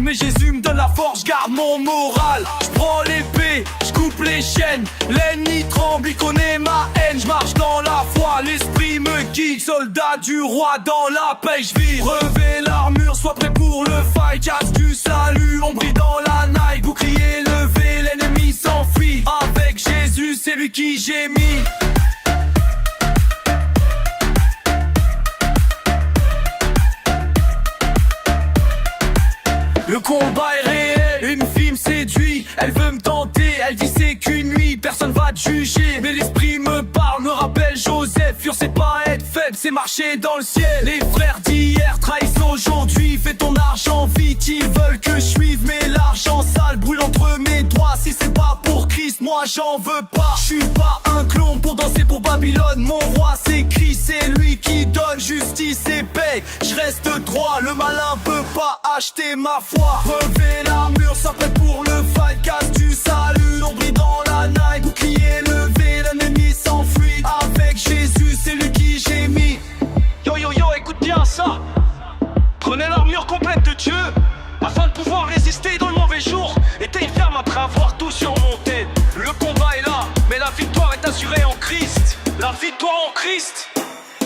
mais Jésus me donne la force, je garde mon moral. Je prends l'épée, je coupe les chaînes. L'ennemi tremble, il connaît ma haine. Je marche dans la foi, l'esprit me guide. Soldat du roi, dans la paix je vis. Revêt l'armure, sois prêt pour le fight. Casse du salut, on brille dans la night. Bouclier levé, l'ennemi s'enfuit. Avec Jésus, c'est lui qui j'ai mis. Le combat est réel, une fille me séduit. Elle veut me tenter, elle dit c'est qu'une nuit. Personne va te juger, mais l'esprit me parle, me rappelle Joseph. Fuir c'est pas être faible, c'est marcher dans le ciel. Les frères d'hier trahissent aujourd'hui. Fais ton argent vite, ils veulent que je suive. Mais l'argent sale brûle entre mes doigts. Si c'est pas pour Christ, moi j'en veux pas. Je suis pas un clone pour danser pour Babylone. Mon roi c'est Christ, c'est lui qui donne justice et paix. Je reste droit, le malin peut pas acheter ma foi. Revêt l'armure, ça prête pour le fight. Casse du salut, on brille dans la night. Bouclier levé, l'ennemi s'enfuit. Avec Jésus, c'est lui qui j'ai mis. Yo yo yo, écoute bien ça. Prenez l'armure complète de Dieu, afin de pouvoir résister dans le mauvais jour. Et t'es ferme après avoir tout surmonté. Le combat est là, mais la victoire est assurée en Christ. La victoire en Christ.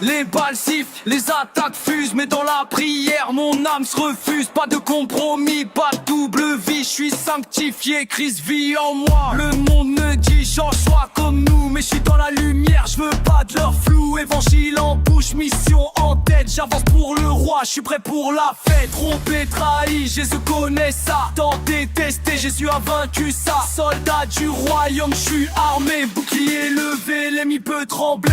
Les balles sifflent, les attaques fusent, mais dans la prière mon âme se refuse. Pas de compromis, pas de double vie, je suis sanctifié, Christ vit en moi. Le monde me dit change, sois comme nous, mais je suis dans la lumière, je veux pas de leur flou. Évangile en bouche, mission en tête, j'avance pour le roi, je suis prêt pour la fête. Trompé, trahi, Jésus connaît ça. Tant détesté, Jésus a vaincu ça. Soldat du royaume, je suis armé, bouclier levé, l'ennemi peut trembler.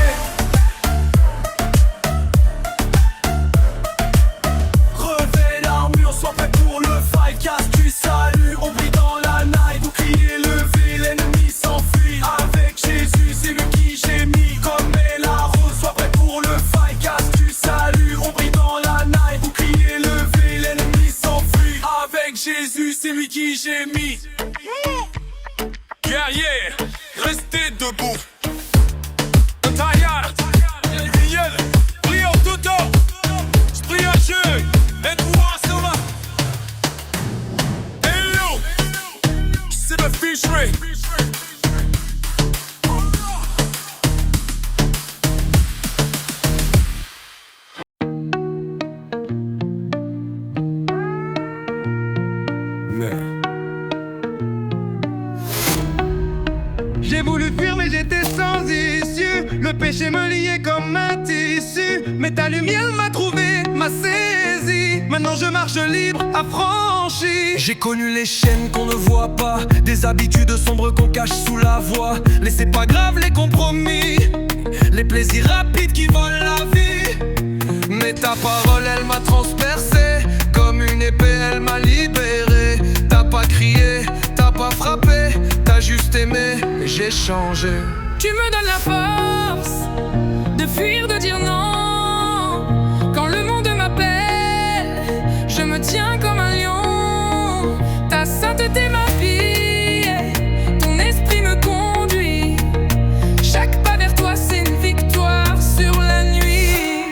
Sois prêt pour le fight, casse du salut, on brille dans la night. Bouclier levé, l'ennemi s'enfuit. Avec Jésus, c'est lui qui j'ai mis. Comme la rose, sois prêt pour le fight, casse du salut, on brille dans la night. Bouclier levé, l'ennemi s'enfuit. Avec Jésus, c'est lui qui j'ai mis. Guerrier, restez debout. Taillard, Miel, prie au tout haut. J'prie à Dieu, aide-moi. The fishery. J'ai voulu fuir mais j'étais sans issue. Le péché me liait comme un tissu. Mais ta lumière m'a trouvé, m'a saisi. Maintenant je marche libre, affranchi. J'ai connu les chaînes qu'on ne voit pas, des habitudes sombres qu'on cache sous la voix. Mais c'est pas grave les compromis, les plaisirs rapides qui volent la vie. Mais ta parole elle m'a transpercé, comme une épée elle m'a libéré. T'as pas crié, t'as pas frappé, t'as juste aimé et j'ai changé. Tu me donnes la force de fuir, de dire non. Quand le monde m'appelle, je me tiens comme un lion. Ta sainteté m'habille, ton esprit me conduit. Chaque pas vers toi c'est une victoire sur la nuit.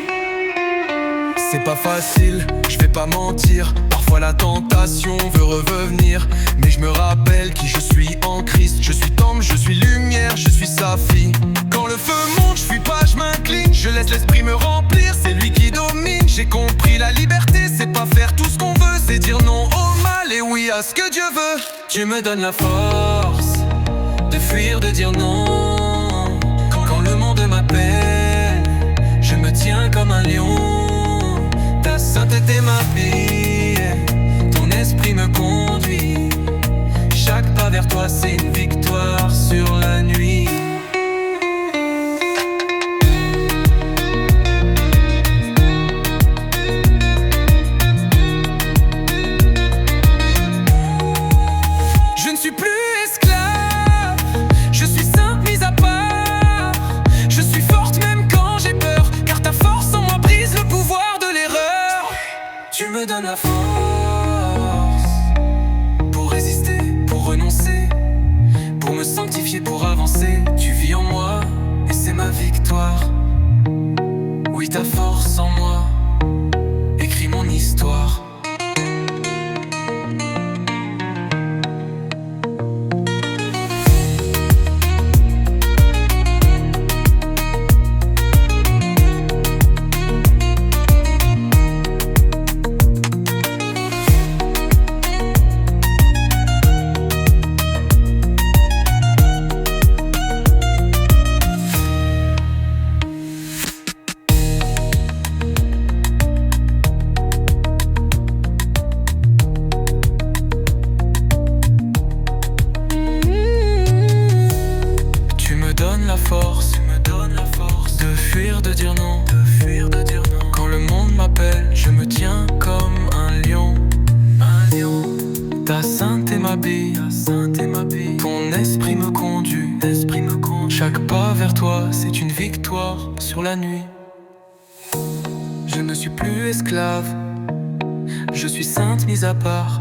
C'est pas facile, je vais pas mentir. Parfois la tentation veut revenir, mais je me rappelle qui je suis en Christ. Je suis temple, je suis lumière, je suis sa fille. Quand le feu monte, je fuis pas, je m'incline. Je laisse l'esprit me remplir, c'est lui qui domine. J'ai compris la liberté, c'est pas faire tout ce qu'on veut, c'est dire non au mal et oui à ce que Dieu veut. Tu me donnes la force de fuir, de dire non. Quand le monde m'appelle, je me tiens comme un lion. Ta sainteté m'habille, ton esprit me conduit. Chaque pas vers toi c'est une victoire sur la nuit. Je ne suis plus esclave, je suis sainte mise à part. Je suis forte même quand j'ai peur, car ta force en moi brise le pouvoir de l'erreur. Tu me donnes la force pour résister, pour renoncer, pour me sanctifier, pour avancer. Tu vis en moi et c'est ma victoire. Oui, ta force en moi écrit mon histoire. Ta sainteté m'habille, ton esprit me conduit, chaque pas vers toi, c'est une victoire sur la nuit. Je ne suis plus esclave, je suis sainte mise à part.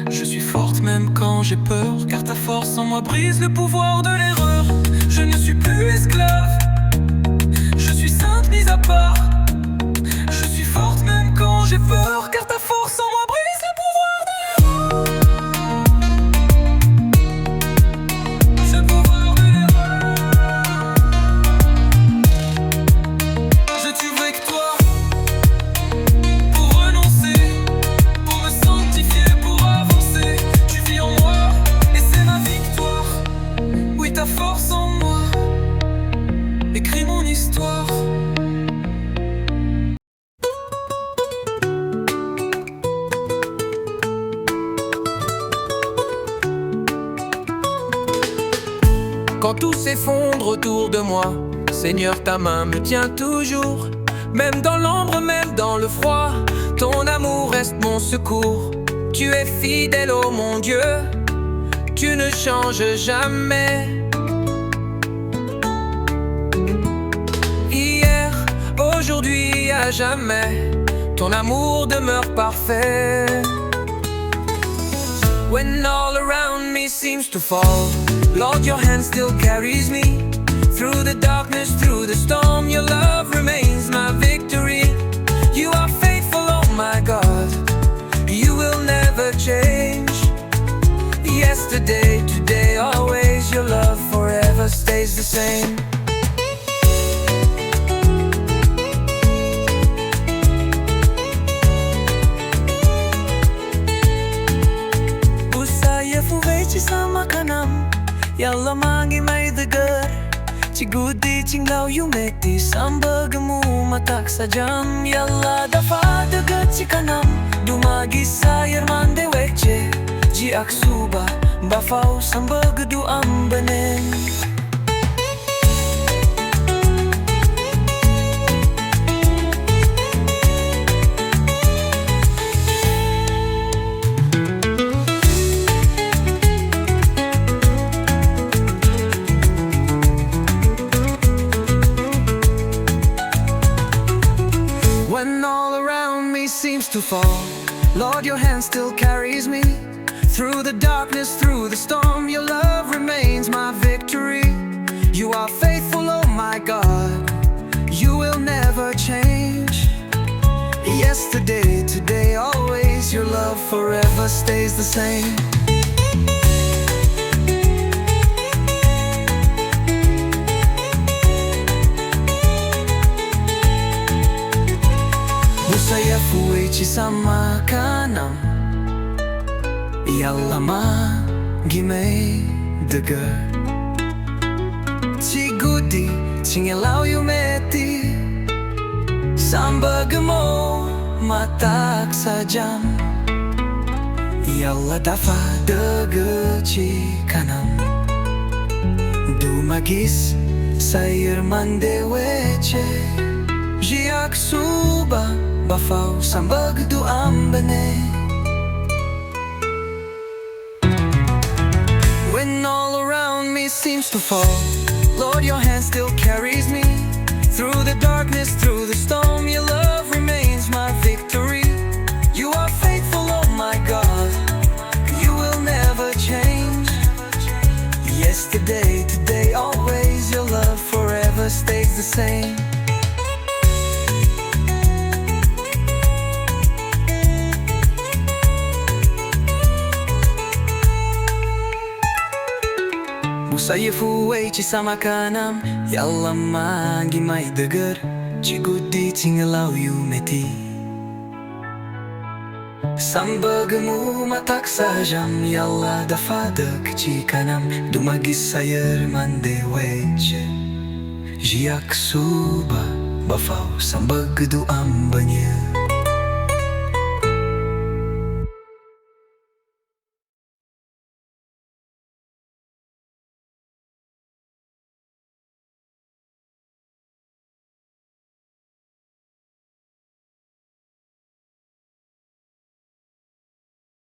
Je suis forte même quand j'ai peur, car ta force en moi brise le pouvoir de l'erreur. Je ne suis plus esclave, je suis sainte mise à part. Je suis forte même quand j'ai peur, car ta force en moi brise le pouvoir de l'erreur. Ce pouvoir de l'erreur. Je tue avec toi pour renoncer, pour me sanctifier, pour avancer. Tu vis en moi et c'est ma victoire. Oui, ta force en moi écrit mon histoire. Quand tout s'effondre autour de moi, Seigneur, ta main me tient toujours. Même dans l'ombre, même dans le froid, ton amour reste mon secours. Tu es fidèle, ô mon Dieu, tu ne changes jamais. Hier, aujourd'hui, à jamais, ton amour demeure parfait. When all around me seems to fall, Lord, your hand still carries me. Through the darkness, through the storm, your love remains my victory. You are faithful, oh my God, you will never change. Yesterday, today, always, your love forever stays the same. Usaya fuveci sama kanam, yalla mangi may dagar. Cigudi cinglaw yumeti, sambagamu matak sa jam. Yalla dafa dagat si kanam, dumagi sa yermande weche. Ji aksuba, bafaw sambagadu ambanen. When all around me seems to fall, Lord, your hand still carries me. Through the darkness, through the storm, your love remains my victory. You are faithful, oh my God, you will never change. Yesterday, today, always, your love forever stays the same. Musaya fuichi sama kanam, yalla magimay daga. Cigudi cingelaw yumeti, sambagamo matak sa jam. Yalla dafa daga ci kanam, dumagis sa yermande weche. Jiak suba bafaw sambagdu ambane. When all around me seems to fall, Lord, your hand still carries me. Through the darkness, through the storm, your love remains my victory. You are faithful, oh my God, you will never change. Yesterday, today, always, your love forever stays the same. Busaya fuweichi sama kanam, yalla magimay dagar. Cigudi cingelaw yumeti, sambagamu matak sa jam. Yalla dafadak ci kanam, dumagis sa yermande weche. Jiak suba bafaw sambagdu ambanya.